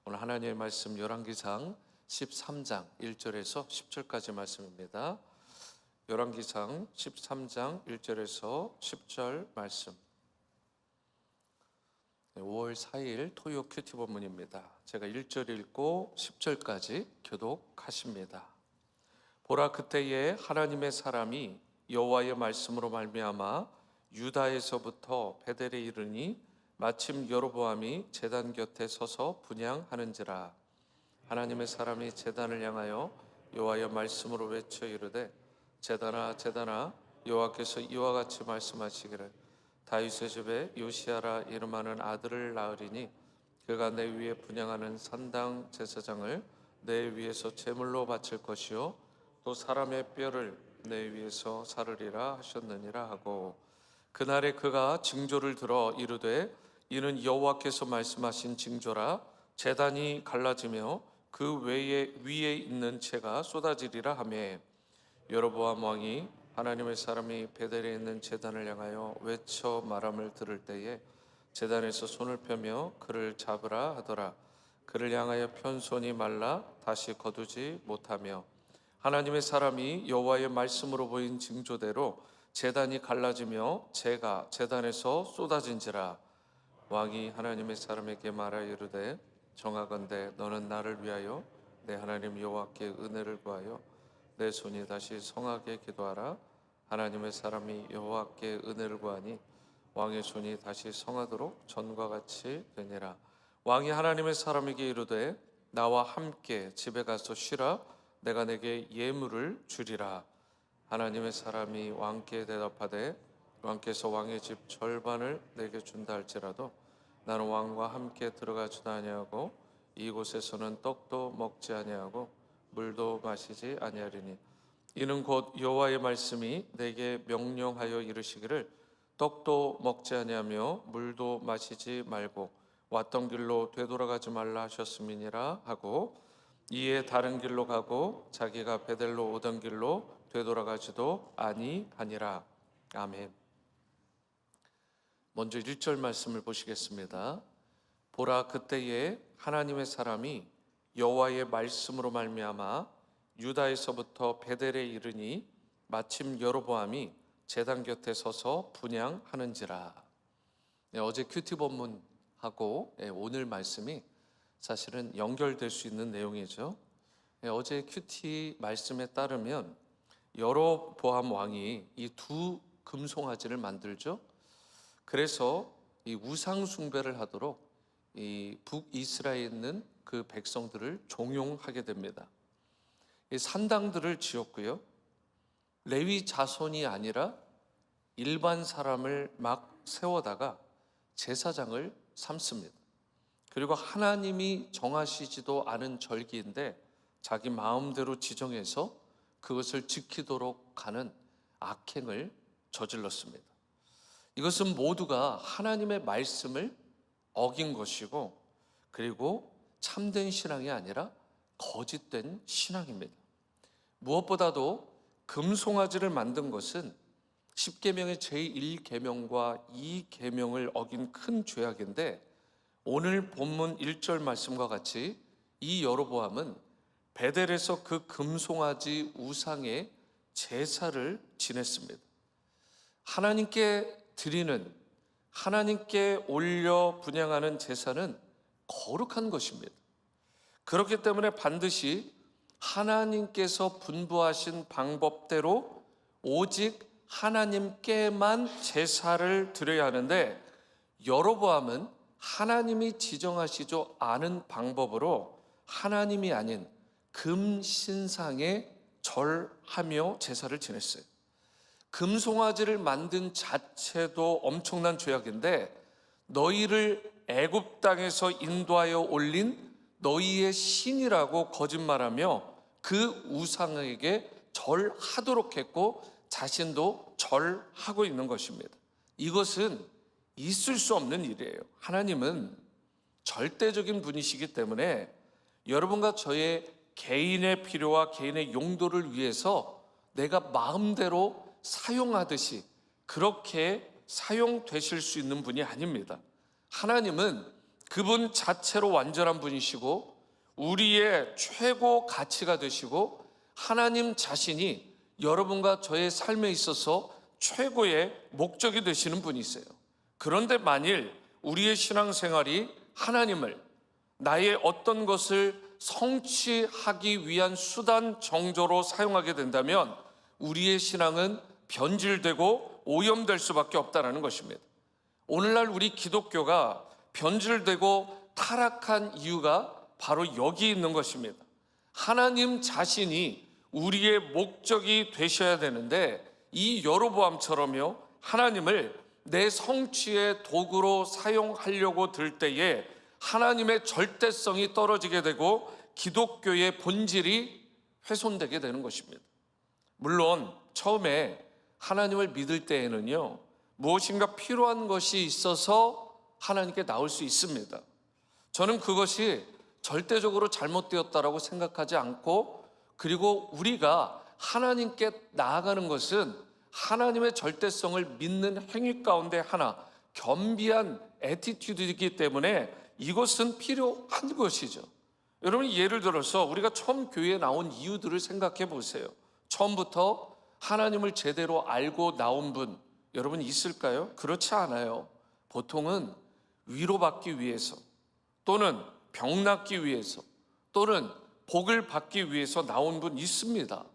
오늘 하나님의 말씀 열왕기상 13장 1절에서 10절까지 말씀입니다. 열왕기상 13장 1절에서 10절 말씀. 5월 4일 토요 큐티 본문입니다. 제가 1절 읽고 10절까지 교독하십니다. 보라, 그때에 하나님의 사람이 여호와의 말씀으로 말미암아 유다에서부터 베델에 이르니 마침 여로보암이 제단 곁에 서서 분향하는지라. 하나님의 사람이 제단을 향하여 여호와의 말씀으로 외쳐 이르되, 제단아 제단아, 여호와께서 이와 같이 말씀하시기를, 다윗의 집에 요시야라 이름하는 아들을 낳으리니 그가 내 위에 분향하는 산당 제사장을 내 위에서 제물로 바칠 것이요 또 사람의 뼈를 내 위에서 사르리라 하셨느니라 하고, 그날에 그가 징조를 들어 이르되, 이는 여호와께서 말씀하신 징조라. 제단이 갈라지며 그 위에 있는 채가 쏟아지리라 하매, 여로보암 왕이 하나님의 사람이 베델에 있는 제단을 향하여 외쳐 말함을 들을 때에 제단에서 손을 펴며 그를 잡으라 하더라. 그를 향하여 편 손이 말라 다시 거두지 못하며, 하나님의 사람이 여호와의 말씀으로 보인 징조대로 제단이 갈라지며 재가 제단에서 쏟아진지라. 왕이 하나님의 사람에게 말하여 이르되, 정하건대 너는 나를 위하여 내 하나님 여호와께 은혜를 구하여 내 손이 다시 성하게 기도하라. 하나님의 사람이 여호와께 은혜를 구하니 왕의 손이 다시 성하도록 전과 같이 되니라. 왕이 하나님의 사람에게 이르되, 나와 함께 집에 가서 쉬라. 내가 내게 예물을 주리라. 하나님의 사람이 왕께 대답하되, 왕께서 왕의 집 절반을 내게 준다 할지라도 나는 왕과 함께 들어가지도 아니하고 이곳에서는 떡도 먹지 아니하고 물도 마시지 아니하리니, 이는 곧 여호와의 말씀이 내게 명령하여 이르시기를, 떡도 먹지 아니하며 물도 마시지 말고 왔던 길로 되돌아가지 말라 하셨음이니라 하고, 이에 다른 길로 가고 자기가 베델로 오던 길로 되돌아가지도 아니하니라. 아멘. 먼저 1절 말씀을 보시겠습니다. 보라, 그때에 하나님의 사람이 여호와의 말씀으로 말미암아 유다에서부터 베델에 이르니 마침 여로보암이 제단 곁에 서서 분향하는지라. 어제 큐티 본문하고 오늘 말씀이 사실은 연결될 수 있는 내용이죠. 어제 큐티 말씀에 따르면 여로보암 왕이 이 두 금송아지를 만들죠. 그래서 이 우상 숭배를 하도록 이 북이스라엘에 있는 그 백성들을 종용하게 됩니다. 이 산당들을 지었고요, 레위 자손이 아니라 일반 사람을 막 세워다가 제사장을 삼습니다. 그리고 하나님이 정하시지도 않은 절기인데 자기 마음대로 지정해서 그것을 지키도록 하는 악행을 저질렀습니다. 이것은 모두가 하나님의 말씀을 어긴 것이고, 그리고 참된 신앙이 아니라 거짓된 신앙입니다. 무엇보다도 금송아지를 만든 것은 10계명의 제1계명과 2계명을 어긴 큰 죄악인데, 오늘 본문 1절 말씀과 같이 이 여로보암은 베델에서 그 금송아지 우상의 제사를 지냈습니다. 하나님께 드리는, 하나님께 올려 분향하는 제사는 거룩한 것입니다. 그렇기 때문에 반드시 하나님께서 분부하신 방법대로 오직 하나님께만 제사를 드려야 하는데, 여로보암은 하나님이 지정하시지 않은 방법으로 하나님이 아닌 금신상에 절하며 제사를 지냈어요. 금송아지를 만든 자체도 엄청난 죄악인데, 너희를 애굽 땅에서 인도하여 올린 너희의 신이라고 거짓말하며 그 우상에게 절하도록 했고 자신도 절하고 있는 것입니다. 이것은 있을 수 없는 일이에요. 하나님은 절대적인 분이시기 때문에 여러분과 저의 개인의 필요와 개인의 용도를 위해서 내가 마음대로 사용하듯이 그렇게 사용되실 수 있는 분이 아닙니다. 하나님은 그분 자체로 완전한 분이시고 우리의 최고 가치가 되시고 하나님 자신이 여러분과 저의 삶에 있어서 최고의 목적이 되시는 분이세요. 그런데 만일 우리의 신앙생활이 하나님을 나의 어떤 것을 성취하기 위한 수단 정조로 사용하게 된다면 우리의 신앙은 변질되고 오염될 수밖에 없다는 것입니다. 오늘날 우리 기독교가 변질되고 타락한 이유가 바로 여기 있는 것입니다. 하나님 자신이 우리의 목적이 되셔야 되는데 이 여로보암처럼요, 하나님을 내 성취의 도구로 사용하려고 들 때에 하나님의 절대성이 떨어지게 되고 기독교의 본질이 훼손되게 되는 것입니다. 물론 처음에 하나님을 믿을 때에는요, 무엇인가 필요한 것이 있어서 하나님께 나올 수 있습니다. 저는 그것이 절대적으로 잘못되었다라고 생각하지 않고, 그리고 우리가 하나님께 나아가는 것은 하나님의 절대성을 믿는 행위 가운데 하나, 겸비한 애티튜드이기 때문에 이것은 필요한 것이죠. 여러분, 예를 들어서 우리가 처음 교회에 나온 이유들을 생각해 보세요. 처음부터 하나님을 제대로 알고 나온 분 여러분 있을까요? 그렇지 않아요. 보통은 위로받기 위해서, 또는 병 낫기 위해서, 또는 복을 받기 위해서 나온 분 있습니다.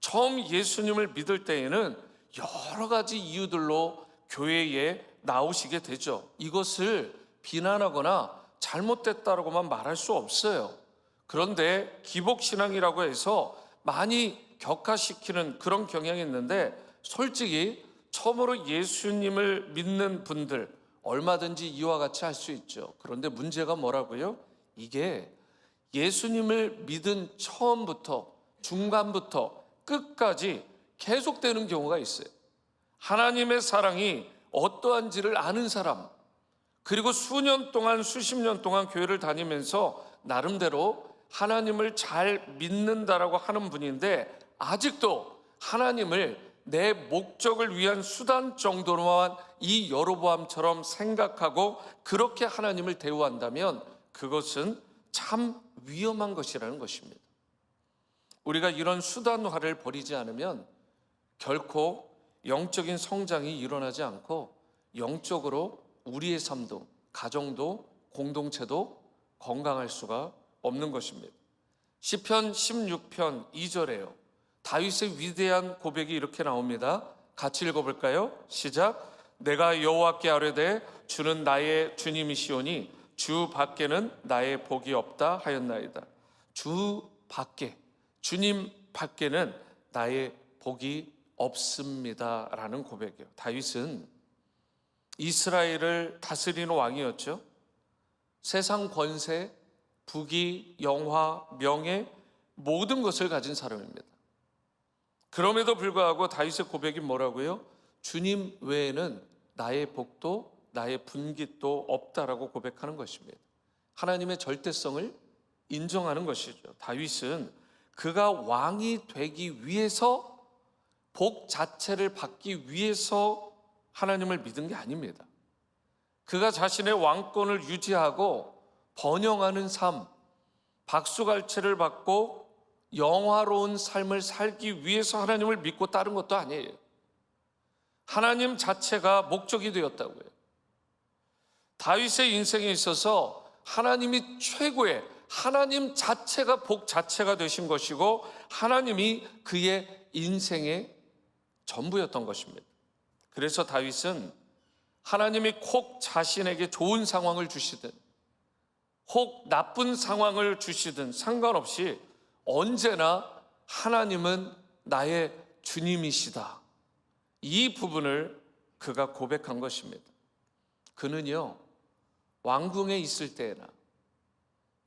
처음 예수님을 믿을 때에는 여러 가지 이유들로 교회에 나오시게 되죠. 이것을 비난하거나 잘못됐다라고만 말할 수 없어요. 그런데 기복신앙이라고 해서 많이 격화시키는 그런 경향이 있는데, 솔직히 처음으로 예수님을 믿는 분들 얼마든지 이와 같이 할 수 있죠. 그런데 문제가 뭐라고요? 이게 예수님을 믿은 처음부터 중간부터 끝까지 계속되는 경우가 있어요. 하나님의 사랑이 어떠한지를 아는 사람, 그리고 수년 동안 수십 년 동안 교회를 다니면서 나름대로 하나님을 잘 믿는다라고 하는 분인데 아직도 하나님을 내 목적을 위한 수단 정도로만 이 여로보암처럼 생각하고 그렇게 하나님을 대우한다면 그것은 참 위험한 것이라는 것입니다. 우리가 이런 수단화를 버리지 않으면 결코 영적인 성장이 일어나지 않고 영적으로 우리의 삶도, 가정도, 공동체도 건강할 수가 없는 것입니다. 시편 16편 2절에요. 다윗의 위대한 고백이 이렇게 나옵니다. 같이 읽어볼까요? 시작. 내가 여호와께 아뢰되 주는 나의 주님이시오니 주 밖에는 나의 복이 없다 하였나이다. 주 밖에, 주님 밖에는 나의 복이 없습니다 라는 고백이에요. 다윗은 이스라엘을 다스리는 왕이었죠. 세상 권세, 부귀, 영화, 명예 모든 것을 가진 사람입니다. 그럼에도 불구하고 다윗의 고백이 뭐라고요? 주님 외에는 나의 복도 나의 분깃도 없다라고 고백하는 것입니다. 하나님의 절대성을 인정하는 것이죠. 다윗은 그가 왕이 되기 위해서, 복 자체를 받기 위해서 하나님을 믿은 게 아닙니다. 그가 자신의 왕권을 유지하고 번영하는 삶, 박수갈채를 받고 영화로운 삶을 살기 위해서 하나님을 믿고 따른 것도 아니에요. 하나님 자체가 목적이 되었다고요. 다윗의 인생에 있어서 하나님이 최고의, 하나님 자체가 복 자체가 되신 것이고 하나님이 그의 인생의 전부였던 것입니다. 그래서 다윗은 하나님이 혹 자신에게 좋은 상황을 주시든 혹 나쁜 상황을 주시든 상관없이 언제나 하나님은 나의 주님이시다, 이 부분을 그가 고백한 것입니다. 그는요, 왕궁에 있을 때나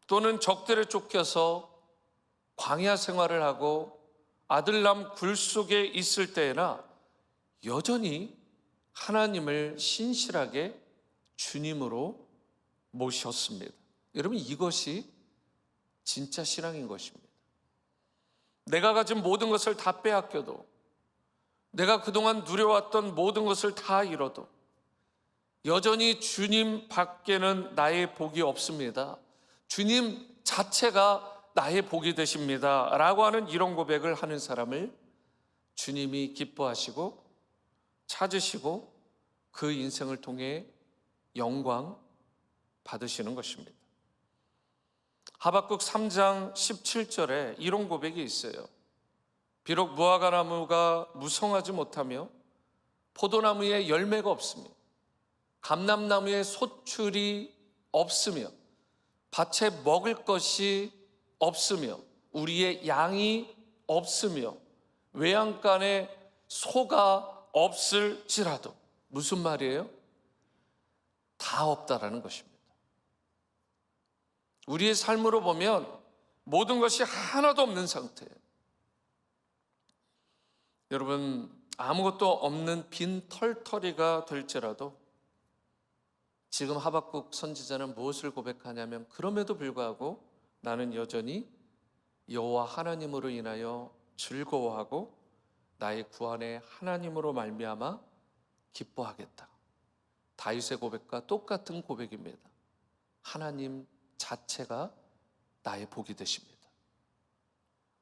또는 적들에 쫓겨서 광야 생활을 하고 아들람 굴 속에 있을 때나 여전히 하나님을 신실하게 주님으로 모셨습니다. 여러분, 이것이 진짜 신앙인 것입니다. 내가 가진 모든 것을 다 빼앗겨도, 내가 그동안 누려왔던 모든 것을 다 잃어도, 여전히 주님 밖에는 나의 복이 없습니다. 주님 자체가 나의 복이 되십니다 라고 하는 이런 고백을 하는 사람을 주님이 기뻐하시고 찾으시고 그 인생을 통해 영광 받으시는 것입니다. 하박국 3장 17절에 이런 고백이 있어요. 비록 무화과나무가 무성하지 못하며 포도나무에 열매가 없으며 감람나무에 소출이 없으며 밭에 먹을 것이 없으며 우리의 양이 없으며 외양간에 소가 없을지라도, 무슨 말이에요? 다 없다라는 것입니다. 우리의 삶으로 보면 모든 것이 하나도 없는 상태예요. 여러분, 아무것도 없는 빈 털터리가 될지라도 지금 하박국 선지자는 무엇을 고백하냐면, 그럼에도 불구하고 나는 여전히 여호와 하나님으로 인하여 즐거워하고 나의 구원의 하나님으로 말미암아 기뻐하겠다. 다윗의 고백과 똑같은 고백입니다. 하나님 자체가 나의 복이 되십니다.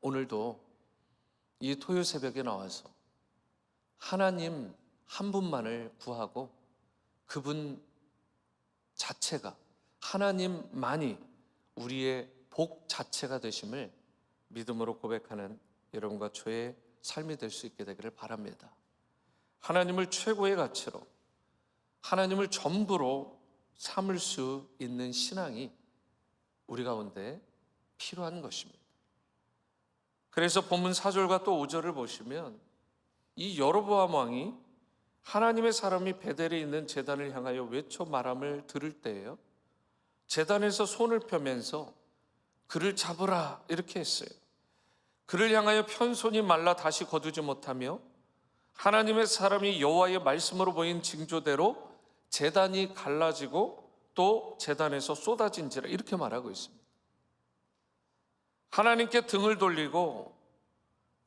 오늘도 이 토요 새벽에 나와서 하나님 한 분만을 구하고 그분 자체가, 하나님만이 우리의 복 자체가 되심을 믿음으로 고백하는 여러분과 저의 삶이 될 수 있게 되기를 바랍니다. 하나님을 최고의 가치로, 하나님을 전부로 삼을 수 있는 신앙이 우리 가운데 필요한 것입니다. 그래서 본문 4절과 또 5절을 보시면 이 여로보암 왕이 하나님의 사람이 베델에 있는 제단을 향하여 외쳐 말함을 들을 때에요, 제단에서 손을 펴면서 그를 잡으라 이렇게 했어요. 그를 향하여 편 손이 말라 다시 거두지 못하며 하나님의 사람이 여호와의 말씀으로 보인 징조대로 제단이 갈라지고 또 제단에서 쏟아진지라 이렇게 말하고 있습니다. 하나님께 등을 돌리고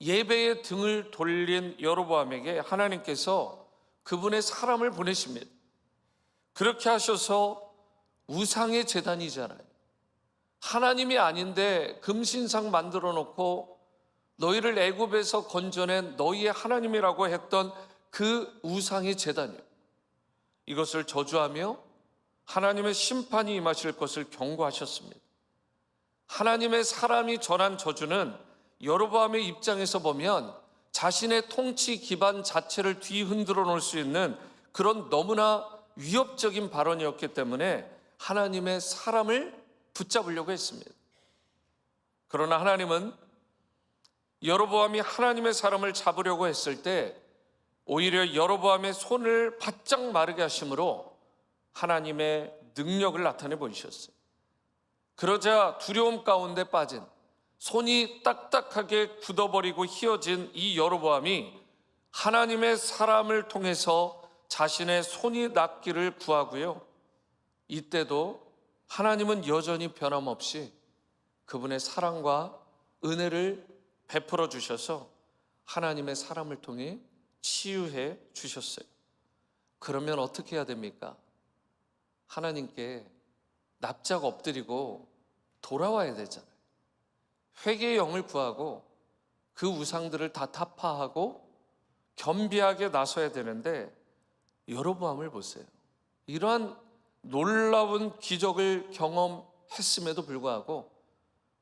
예배에 등을 돌린 여로보암에게 하나님께서 그분의 사람을 보내십니다. 그렇게 하셔서 우상의 제단이잖아요. 하나님이 아닌데 금신상 만들어 놓고 너희를 애굽에서 건져낸 너희의 하나님이라고 했던 그 우상의 제단이요, 이것을 저주하며 하나님의 심판이 임하실 것을 경고하셨습니다. 하나님의 사람이 전한 저주는 여로보암의 입장에서 보면 자신의 통치 기반 자체를 뒤흔들어 놓을 수 있는 그런 너무나 위협적인 발언이었기 때문에 하나님의 사람을 붙잡으려고 했습니다. 그러나 하나님은 여로보암이 하나님의 사람을 잡으려고 했을 때 오히려 여로보암의 손을 바짝 마르게 하심으로 하나님의 능력을 나타내 보이셨어요. 그러자 두려움 가운데 빠진, 손이 딱딱하게 굳어버리고 휘어진 이 여로보암이 하나님의 사람을 통해서 자신의 손이 낫기를 구하고요, 이때도 하나님은 여전히 변함없이 그분의 사랑과 은혜를 베풀어 주셔서 하나님의 사람을 통해 치유해 주셨어요. 그러면 어떻게 해야 됩니까? 하나님께 납작 엎드리고 돌아와야 되잖아요. 회개의 영을 구하고 그 우상들을 다 타파하고 겸비하게 나서야 되는데, 여로보암을 보세요. 이러한 놀라운 기적을 경험했음에도 불구하고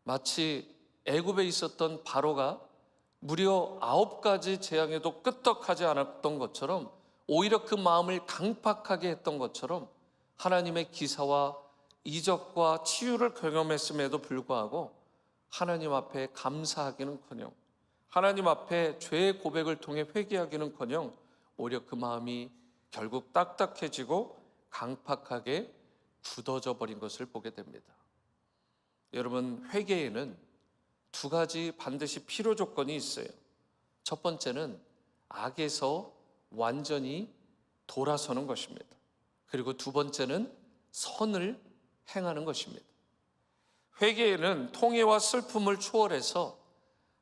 마치 애굽에 있었던 바로가 무려 9가지 재앙에도 끄떡하지 않았던 것처럼, 오히려 그 마음을 강팍하게 했던 것처럼 하나님의 기사와 이적과 치유를 경험했음에도 불구하고 하나님 앞에 감사하기는커녕, 하나님 앞에 죄의 고백을 통해 회개하기는커녕 오히려 그 마음이 결국 딱딱해지고 강팍하게 굳어져 버린 것을 보게 됩니다. 여러분, 회개에는 2가지 반드시 필요 조건이 있어요. 첫 번째는 악에서 완전히 돌아서는 것입니다. 그리고 2번째는 선을 행하는 것입니다. 회개에는 통해와 슬픔을 초월해서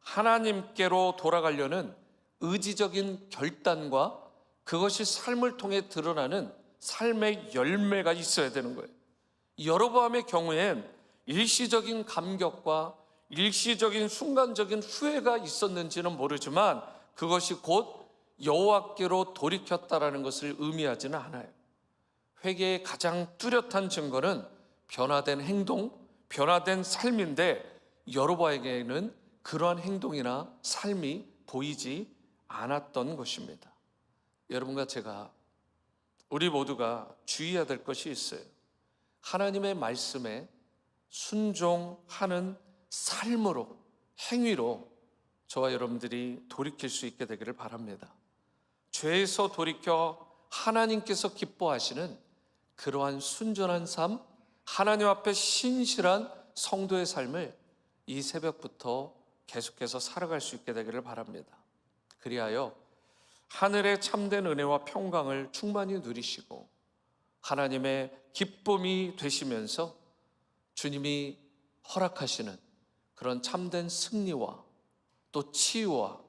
하나님께로 돌아가려는 의지적인 결단과 그것이 삶을 통해 드러나는 삶의 열매가 있어야 되는 거예요. 여로보암의 경우엔 일시적인 감격과 일시적인 순간적인 후회가 있었는지는 모르지만 그것이 곧 여호와께로 돌이켰다라는 것을 의미하지는 않아요. 회개의 가장 뚜렷한 증거는 변화된 행동, 변화된 삶인데 여로보암에게는 그러한 행동이나 삶이 보이지 않았던 것입니다. 여러분과 제가, 우리 모두가 주의해야 될 것이 있어요. 하나님의 말씀에 순종하는 삶으로, 행위로 저와 여러분들이 돌이킬 수 있게 되기를 바랍니다. 죄에서 돌이켜 하나님께서 기뻐하시는 그러한 순전한 삶, 하나님 앞에 신실한 성도의 삶을 이 새벽부터 계속해서 살아갈 수 있게 되기를 바랍니다. 그리하여 하늘의 참된 은혜와 평강을 충만히 누리시고 하나님의 기쁨이 되시면서 주님이 허락하시는 그런 참된 승리와 또 치유와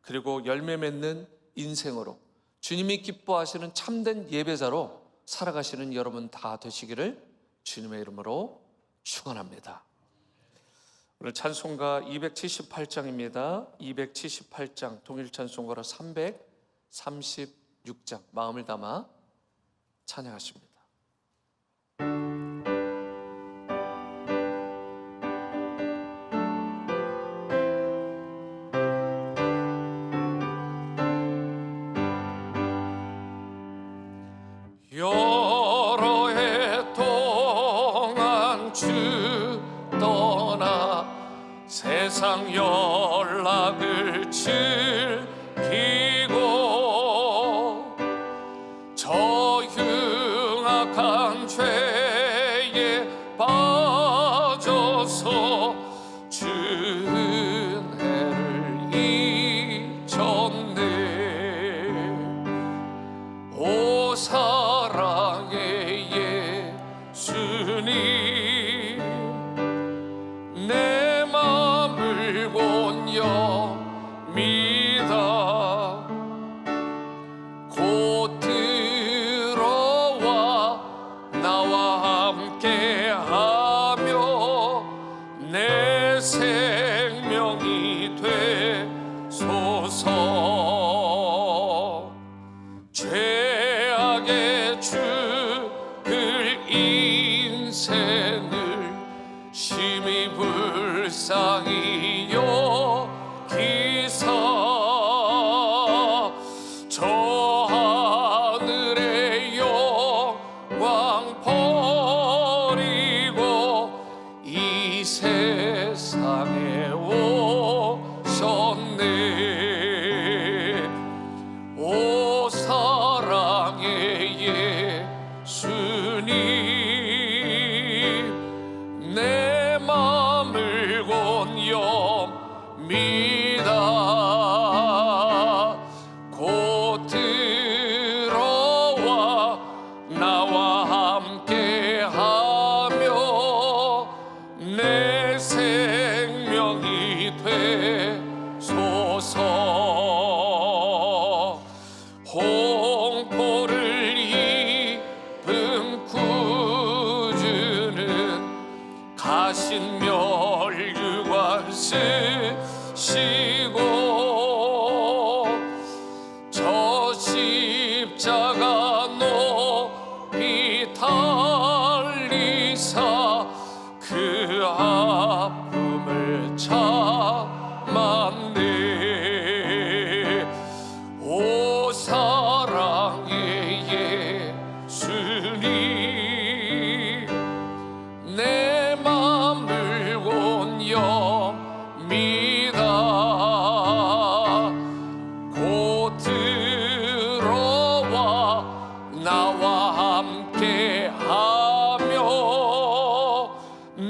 그리고 열매 맺는 인생으로 주님이 기뻐하시는 참된 예배자로 살아가시는 여러분 다 되시기를 주님의 이름으로 축원합니다. 오늘 찬송가 278장입니다. 278장 통일 찬송가로 336장 마음을 담아 찬양하십니다. 여러 해 동안 주 떠나 세상 연락을 즐기고 저 흉악한 죄에 빠져서 주 은혜를 잊었네. 오 사랑의 예수님, 내 맘을 곤여 믿어 곧 들어와 나와 함께하며 내 생명이 되소서. 죄악의 죽을 인생을 심히 불쌍히 여기사 저 하늘의 영광 버리고 이 세상에 오셨네. 오 사랑의 예수님, 내 맘을 곤여 믿어 곧 들어와 나와 함께하며 내 생명이 되소서. 홍포를 입은 구주는 가신 멸류관 쓰시고 저 십자가 높이 달리사 그 아픔을 참았네. 오 사랑의 예수님, 내 맘을 곤여 믿어 곧 들어와 나와 함께하며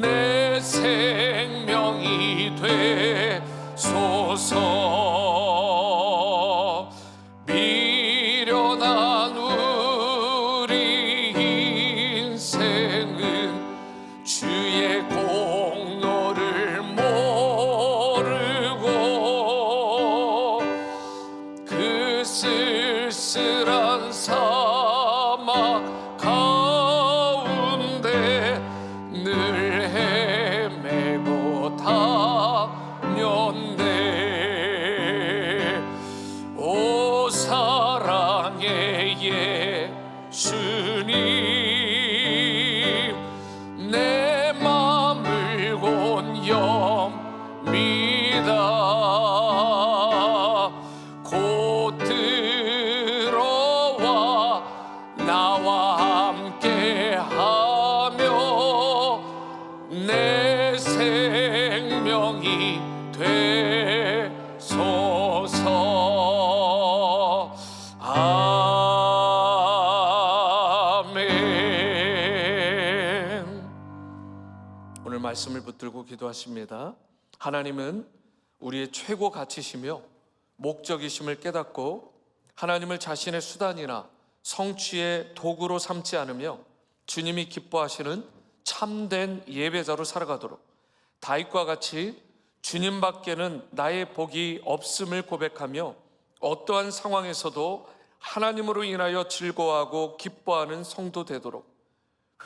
내 생명이 되소서. 미련한 우리 인생은 주의 공로를 모르고 그 쓸쓸한 사막 다녔네. 오 사랑의 예수님, 내 맘을 곤염이다. 곧 들어와 나와 함께하며 내 생명이 되소서. 아멘. 오늘 말씀을 붙들고 기도하십니다. 하나님은 우리의 최고 가치시며 목적이심을 깨닫고 하나님을 자신의 수단이나 성취의 도구로 삼지 않으며 주님이 기뻐하시는 참된 예배자로 살아가도록 다윗과 같이 주님밖에는 나의 복이 없음을 고백하며 어떠한 상황에서도 하나님으로 인하여 즐거워하고 기뻐하는 성도 되도록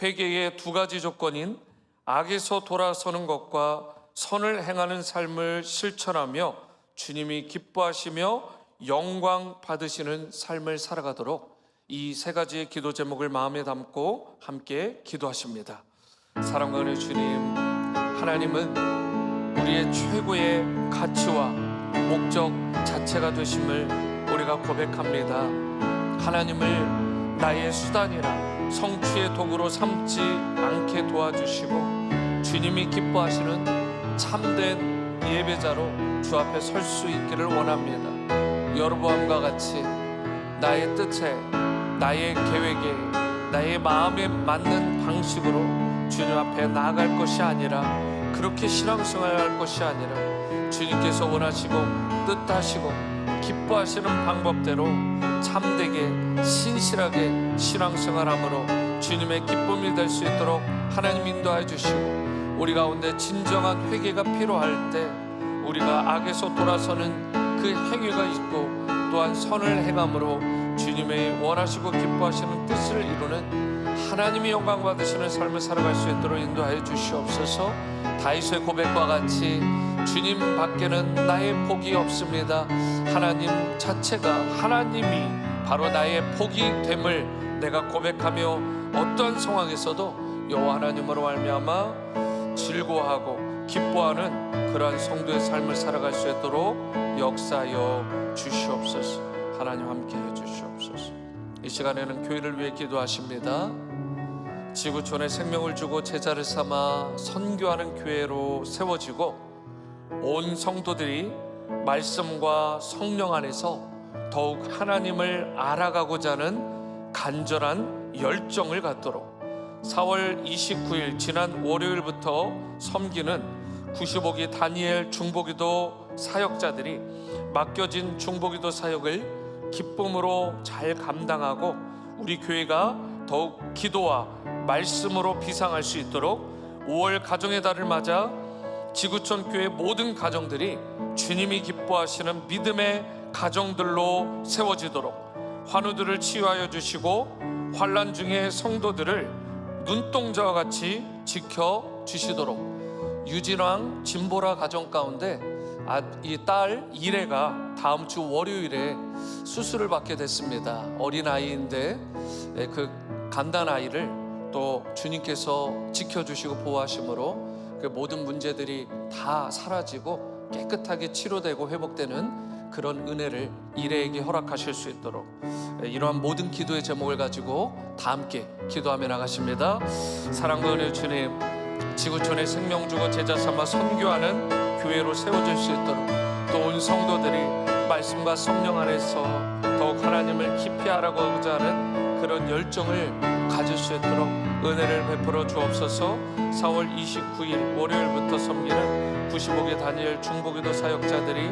회개의 두 가지 조건인 악에서 돌아서는 것과 선을 행하는 삶을 실천하며 주님이 기뻐하시며 영광 받으시는 삶을 살아가도록 이 세 가지의 기도 제목을 마음에 담고 함께 기도하십니다. 사랑과 은혜 주님, 하나님은 우리의 최고의 가치와 목적 자체가 되심을 우리가 고백합니다. 하나님을 나의 수단이나 성취의 도구로 삼지 않게 도와주시고 주님이 기뻐하시는 참된 예배자로 주 앞에 설 수 있기를 원합니다. 여로보암과 같이 나의 뜻에, 나의 계획에, 나의 마음에 맞는 방식으로 주님 앞에 나아갈 것이 아니라, 그렇게 신앙생활할 것이 아니라 주님께서 원하시고 뜻하시고 기뻐하시는 방법대로 참되게 신실하게 신앙생활함으로 주님의 기쁨이 될 수 있도록 하나님 인도해 주시고, 우리 가운데 진정한 회개가 필요할 때 우리가 악에서 돌아서는 그 행위가 있고 또한 선을 행함으로 주님의 원하시고 기뻐하시는 뜻을 이루는 하나님의 영광 받으시는 삶을 살아갈 수 있도록 인도하여 주시옵소서. 다윗의 고백과 같이 주님 밖에는 나의 복이 없습니다. 하나님 자체가, 하나님이 바로 나의 복이 됨을 내가 고백하며 어떠한 상황에서도 여호와 하나님으로 말미암아 즐거워하고 기뻐하는 그러한 성도의 삶을 살아갈 수 있도록 역사하여 주시옵소서. 하나님 함께해 주시옵소서. 이 시간에는 교회를 위해 기도하십니다. 지구촌에 생명을 주고 제자를 삼아 선교하는 교회로 세워지고 온 성도들이 말씀과 성령 안에서 더욱 하나님을 알아가고자 하는 간절한 열정을 갖도록 4월 29일 지난 월요일부터 섬기는 95기 다니엘 중보기도 사역자들이 맡겨진 중보기도 사역을 기쁨으로 잘 감당하고 우리 교회가 더욱 기도와 말씀으로 비상할 수 있도록 5월 가정의 달을 맞아 지구촌 교회 모든 가정들이 주님이 기뻐하시는 믿음의 가정들로 세워지도록 환우들을 치유하여 주시고 환난 중에 성도들을 눈동자와 같이 지켜주시도록 유진왕 진보라 가정 가운데 이 딸 이래가 다음 주 월요일에 수술을 받게 됐습니다. 어린아이인데 그 간단아이를 또 주님께서 지켜주시고 보호하심으로 그 모든 문제들이 다 사라지고 깨끗하게 치료되고 회복되는 그런 은혜를 이래에게 허락하실 수 있도록 이러한 모든 기도의 제목을 가지고 다 함께 기도하며 나가십니다. 사랑과 은혜 주님, 지구촌의 생명 주고 제자 삼아 선교하는 교회로 세워질 수 있도록 또 온 성도들이 말씀과 성령 안에서 더욱 하나님을 깊이 알아가고자 하는 그런 열정을 가질 수 있도록 은혜를 베풀어 주옵소서. 4월 29일 월요일부터 섬기는 95개 다니엘 중보기도 사역자들이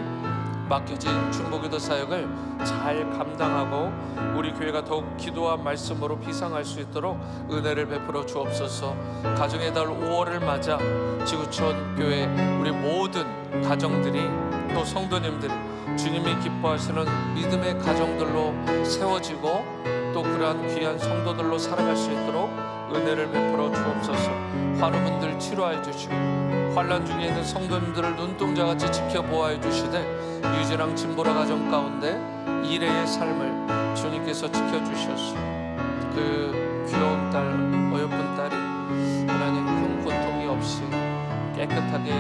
맡겨진 중보기도 사역을 잘 감당하고 우리 교회가 더욱 기도와 말씀으로 비상할 수 있도록 은혜를 베풀어 주옵소서. 가정의 달 5월을 맞아 지구촌 교회 우리 모든 가정들이 또 성도님들이 주님이 기뻐하시는 믿음의 가정들로 세워지고 또 그러한 귀한 성도들로 살아갈 수 있도록 은혜를 베풀어 주옵소서. 환우분들 치료해 주시고 환난 중에 있는 성도님들을 눈동자같이 지켜보아해 주시되 유진왕 진보라 가정 가운데 이레의 삶을 주님께서 지켜주셨소. 그 귀여운 딸, 어여쁜 딸이 하나님 큰 고통이 없이 깨끗하게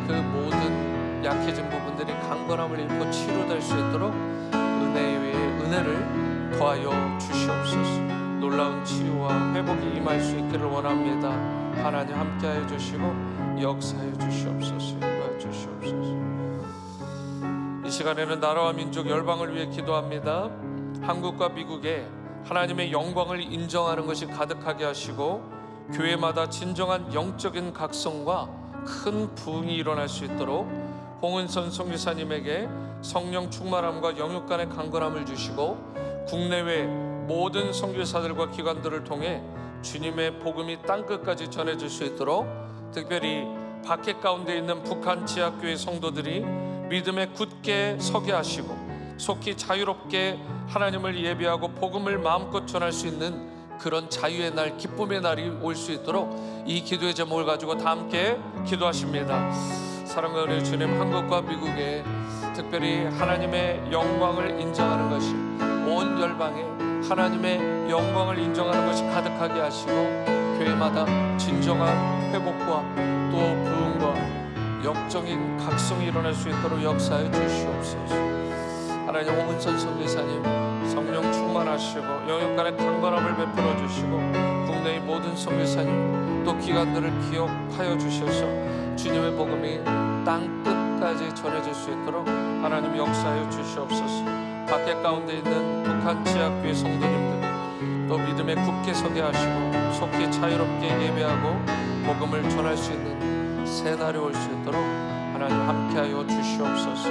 그 모든 약해진 부분들이 강건함을 입고 치료될 수 있도록 은혜 위에 은혜를 더하여 주시옵소서. 놀라운 치유와 회복이 임할 수 있기를 원합니다. 하나님 함께하여 주시고 역사해 주시옵소서. 인도하여 주시옵소서. 이 시간에는 나라와 민족 열방을 위해 기도합니다. 한국과 미국에 하나님의 영광을 인정하는 것이 가득하게 하시고 교회마다 진정한 영적인 각성과 큰 부흥이 일어날 수 있도록 홍은선 선교사님에게 성령 충만함과 영육 간의 강건함을 주시고 국내외 모든 선교사들과 기관들을 통해 주님의 복음이 땅끝까지 전해질 수 있도록 특별히 박해 가운데 있는 북한 지하교회 성도들이 믿음에 굳게 서게 하시고 속히 자유롭게 하나님을 예배하고 복음을 마음껏 전할 수 있는 그런 자유의 날, 기쁨의 날이 올 수 있도록 이 기도의 제목을 가지고 다 함께 기도하십니다. 사랑과 은혜의 주님, 한국과 미국에 특별히 하나님의 영광을 인정하는 것이 온 열방에 하나님의 영광을 인정하는 것이 가득하게 하시고 교회마다 진정한 회복과 또 부흥과 역적인 각성이 일어날 수 있도록 역사해 주시옵소서. 하나님, 홍은선 선교사님 성령 충만하시고 영역 간의 강건함을 베풀어 주시고 국내의 모든 선교사님 또 기관들을 기억하여 주셔서 주님의 복음이 땅 끝까지 전해질 수 있도록 하나님 역사해 주시옵소서. 밖에 가운데 있는 북한 지하교회 성도님들 또 믿음에 굳게 서게 하시고 속히 자유롭게 예배하고 복음을 전할 수 있는 새 날이 올 수 있도록 하나님 함께하여 주시옵소서.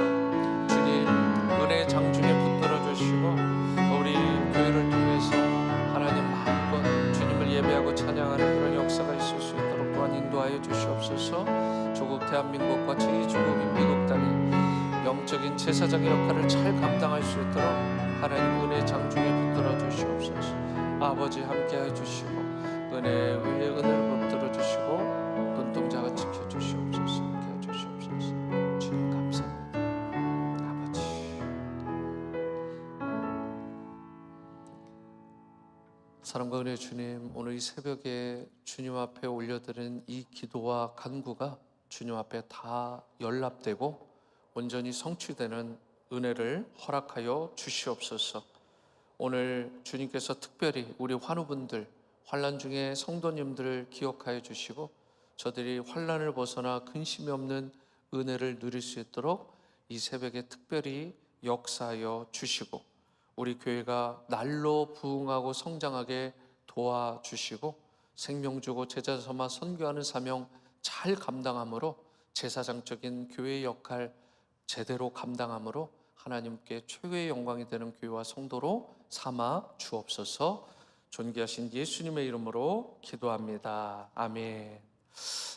주님 은혜의 장중에 붙들어 주시고 우리 교회를 통해서 하나님 마음껏 주님을 예배하고 찬양하는 그런 역사가 있을 수 있도록 또한 인도하여 주시옵소서. 조국 대한민국과 제2조국인 미국 땅이 영적인 제사장의 역할을 잘 감당할 수 있도록 하나님 은혜의 장중에 붙들어 주시옵소서. 아버지 함께해 주시고 은혜 위에 은혜를 붙들어 주시고 눈동자가 지켜주시옵소서. 함께해 주시옵소서. 주님 감사합니다. 아버지, 사랑과 은혜의 주님, 오늘 이 새벽에 주님 앞에 올려드린 이 기도와 간구가 주님 앞에 다 연락되고 온전히 성취되는 은혜를 허락하여 주시옵소서. 오늘 주님께서 특별히 우리 환우분들, 환난 중에 성도님들을 기억하여 주시고 저들이 환난을 벗어나 근심이 없는 은혜를 누릴 수 있도록 이 새벽에 특별히 역사하여 주시고 우리 교회가 날로 부흥하고 성장하게 도와주시고 생명 주고 제자 삼아 선교하는 사명 잘 감당함으로 제사장적인 교회의 역할 제대로 감당함으로 하나님께 최고의 영광이 되는 교회와 성도로 삼아 주옵소서. 존귀하신 예수님의 이름으로 기도합니다. 아멘.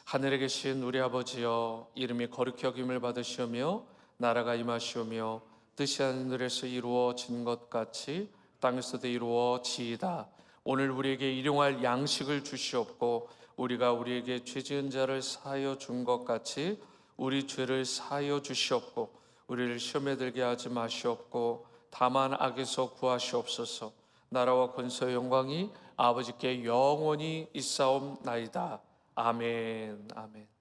하늘에 계신 우리 아버지여, 이름이 거룩히 여김을 받으시오며 나라가 임하시오며 뜻이 하늘에서 이루어진 것 같이 땅에서도 이루어지이다. 오늘 우리에게 일용할 양식을 주시옵고 우리가 우리에게 죄 지은 자를 사하여 준 것 같이 우리 죄를 사하여 주시옵고 우리를 시험에 들게 하지 마시옵고 다만 악에서 구하시옵소서. 나라와 권세와 영광이 아버지께 영원히 있사옵나이다. 아멘. 아멘.